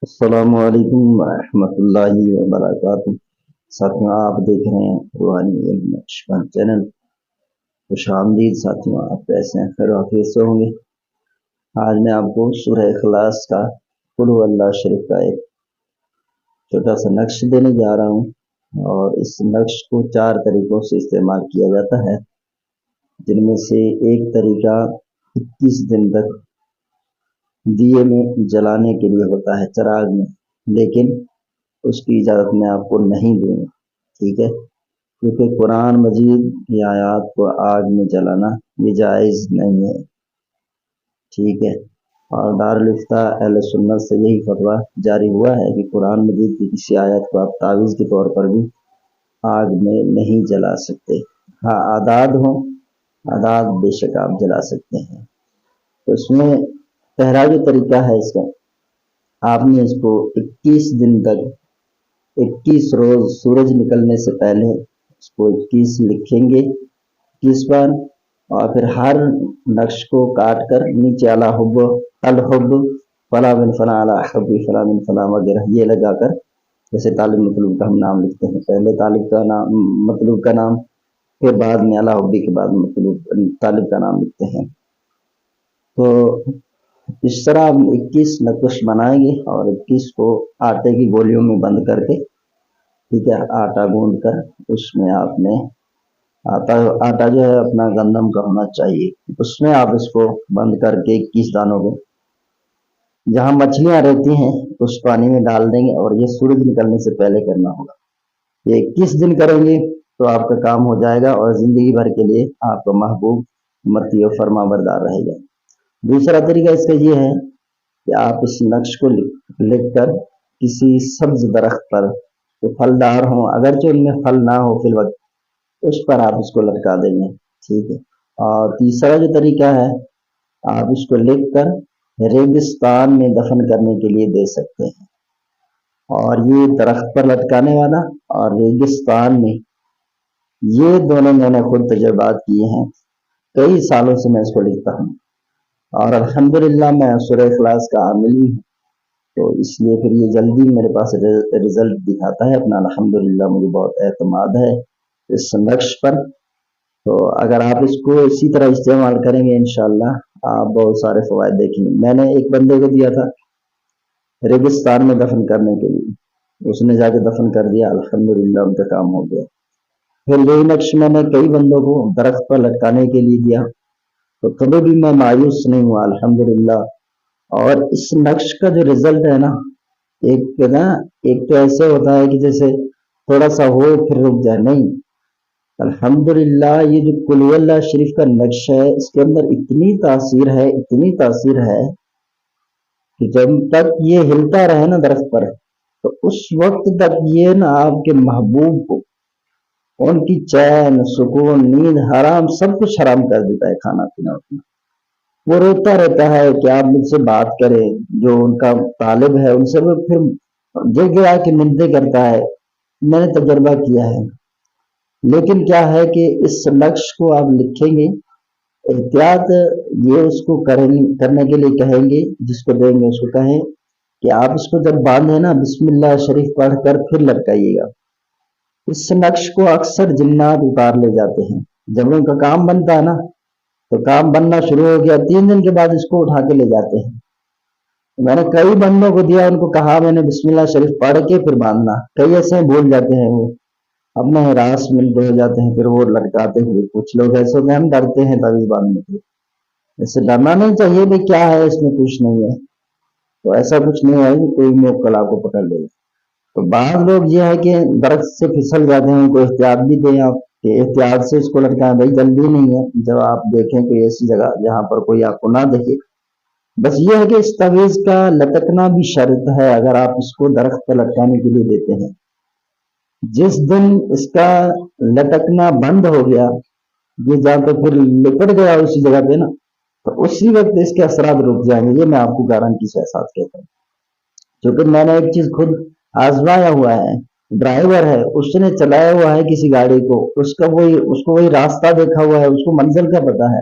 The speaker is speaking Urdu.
السلام علیکم ورحمۃ اللہ وبرکاتہ۔ ساتھیوں، آپ دیکھ رہے ہیں روحانی علم نقشبند چینل۔ خوش آمدید ساتھیوں، آپ کیسے ہیں؟ خیر وافیت سے ہوں گے۔ آج میں آپ کو سورہ اخلاص کا قل هو اللہ شریف کا ایک چھوٹا سا نقش دینے جا رہا ہوں، اور اس نقش کو 4 طریقوں سے استعمال کیا جاتا ہے، جن میں سے ایک طریقہ 21 دن تک دیے میں جلانے کے لیے ہوتا ہے، چراغ میں، لیکن اس کی اجازت میں آپ کو نہیں دوں گا، ٹھیک ہے؟ کیونکہ قرآن مجید کی آیات کو آگ میں جلانا یہ جائز نہیں ہے، ٹھیک ہے؟ اور دارالفتہ اہل سنت سے یہی فتویٰ جاری ہوا ہے کہ قرآن مجید کی کسی آیت کو آپ تعویذ کے طور پر بھی آگ میں نہیں جلا سکتے۔ ہاں، اعداد ہوں، اعداد بے شک آپ جلا سکتے ہیں۔ تو اس میں پہلا جو طریقہ ہے اس کا، آپ نے اس کو 21 دن تک 21 روز سورج نکلنے سے پہلے اس کو 21 لکھیں گے 21 بار، اور پھر ہر نقش کو کاٹ کر نیچے الحب الحب فلاں بن فلاں الحب فلاں بن فلاں وغیرہ یہ لگا کر، جیسے طالب مطلوب کا ہم نام لکھتے ہیں، پہلے طالب کا نام مطلوب کا نام، پھر بعد میں الحبی کے بعد مطلوب طالب کا نام لکھتے ہیں۔ تو اس طرح ہم 21 نقش بنائیں گے، اور 21 کو آٹے کی گولیوں میں بند کر کے، ٹھیک ہے، آٹا گوندھ کر اس میں آپ نے آٹا جو ہے اپنا گندم کا ہونا چاہیے، اس میں آپ اس کو بند کر کے 21 دانوں کو جہاں مچھلیاں رہتی ہیں اس پانی میں ڈال دیں گے، اور یہ سورج نکلنے سے پہلے کرنا ہوگا۔ یہ 21 دن کریں گے تو آپ کا کام ہو جائے گا، اور زندگی بھر کے لیے آپ کا محبوب متی و فرما بردار رہے گا۔ دوسرا طریقہ اس کا یہ ہے کہ آپ اس نقش کو لکھ کر کسی سبز درخت پر جو پھلدار ہوں، اگرچہ ان میں پھل نہ ہو فی الوقت، اس پر آپ اس کو لٹکا دیں گے، ٹھیک ہے؟ اور تیسرا جو طریقہ ہے، آپ اس کو لکھ کر ریگستان میں دفن کرنے کے لیے دے سکتے ہیں۔ اور یہ درخت پر لٹکانے والا اور ریگستان میں، یہ دونوں میں نے خود تجربات کیے ہیں، کئی سالوں سے میں اس کو لکھتا ہوں، اور الحمدللہ میں سورہ اخلاص کا عامل بھی ہوں، تو اس لیے پھر یہ جلدی میرے پاس رزلٹ دکھاتا ہے اپنا۔ الحمدللہ مجھے بہت اعتماد ہے اس نقش پر۔ تو اگر آپ اس کو اسی طرح استعمال کریں گے انشاءاللہ آپ بہت سارے فوائد دیکھیں گے۔ میں نے ایک بندے کو دیا تھا ریگستان میں دفن کرنے کے لیے، اس نے جا کے دفن کر دیا، الحمدللہ ان کا کام ہو گیا۔ پھر یہی نقش میں نے کئی بندوں کو درخت پر لٹکانے کے لیے دیا، تو کبھی بھی میں مایوس نہیں ہوا الحمدللہ۔ اور اس نقش کا جو رزلٹ ہے نا، ایک تو ایسے ہوتا ہے کہ جیسے تھوڑا سا ہو پھر رک جائے، نہیں، الحمدللہ یہ جو قل هو اللہ شریف کا نقش ہے، اس کے اندر اتنی تاثیر ہے، اتنی تاثیر ہے کہ جب تک یہ ہلتا رہے نا درخت پر، تو اس وقت تک یہ نا آپ کے محبوب کو ان کی چین سکون نیند حرام سب کچھ حرام کر دیتا ہے، کھانا پینا اپنا۔ وہ روتا رہتا ہے کہ آپ مجھ سے بات کریں، جو ان کا طالب ہے ان سے وہ پھر جگہ آ کے منتیں کرتا ہے، میں نے تجربہ کیا ہے۔ لیکن کیا ہے کہ اس نقش کو آپ لکھیں گے، احتیاط یہ اس کو کرنے کے لیے کہیں گے، جس کو دیں گے اس کو کہیں کہ آپ اس کو جب باندھیں نا بسم اللہ شریف پڑھ کر پھر لٹکائیے گا۔ اس نقش کو اکثر جنات اتار لے جاتے ہیں، جب ان کا کام بنتا ہے نا، تو کام بننا شروع ہو گیا، 3 دن کے بعد اس کو اٹھا کے لے جاتے ہیں۔ میں نے کئی بندوں کو دیا، ان کو کہا میں نے بسم اللہ شریف پڑھ کے پھر باندھنا، کئی ایسے بھول جاتے ہیں، وہ اپنے ہراس میں ہو جاتے ہیں، پھر وہ لٹکاتے ہوئے کچھ لوگ ایسے ہوتے ہیں ہم ڈرتے ہیں تعویذ باندھنے کے، ایسے ڈرنا نہیں چاہیے بھائی، کیا ہے اس میں، کچھ نہیں ہے، تو ایسا کچھ نہیں ہے کہ کوئی موکل آپ کو پکڑ لے گا۔ تو بعض لوگ یہ ہے کہ درخت سے پھسل جاتے ہیں، ان کو احتیاط بھی دیں آپ کہ احتیاط سے اس کو لٹکائیں، بھائی جلدی نہیں ہے، جب آپ دیکھیں کوئی ایسی جگہ جہاں پر کوئی آپ کو نہ دیکھے۔ بس یہ ہے کہ اس تعویذ کا لٹکنا بھی شرط ہے، اگر آپ اس کو درخت پر لٹکانے کے لیے دیتے ہیں، جس دن اس کا لٹکنا بند ہو گیا، یہ جا تو پھر لپٹ گیا اسی جگہ پہ نا، تو اسی وقت اس کے اثرات رک جائیں گے، یہ میں آپ کو گارنٹی سے ساتھ کہتا ہوں، کیونکہ میں نے ایک چیز خود آزمایا ہوا ہے۔ ڈرائیور ہے، اس نے چلایا ہوا ہے کسی گاڑی کو، اس کو وہی راستہ دیکھا ہوا ہے، اس کو منزل کا پتا ہے۔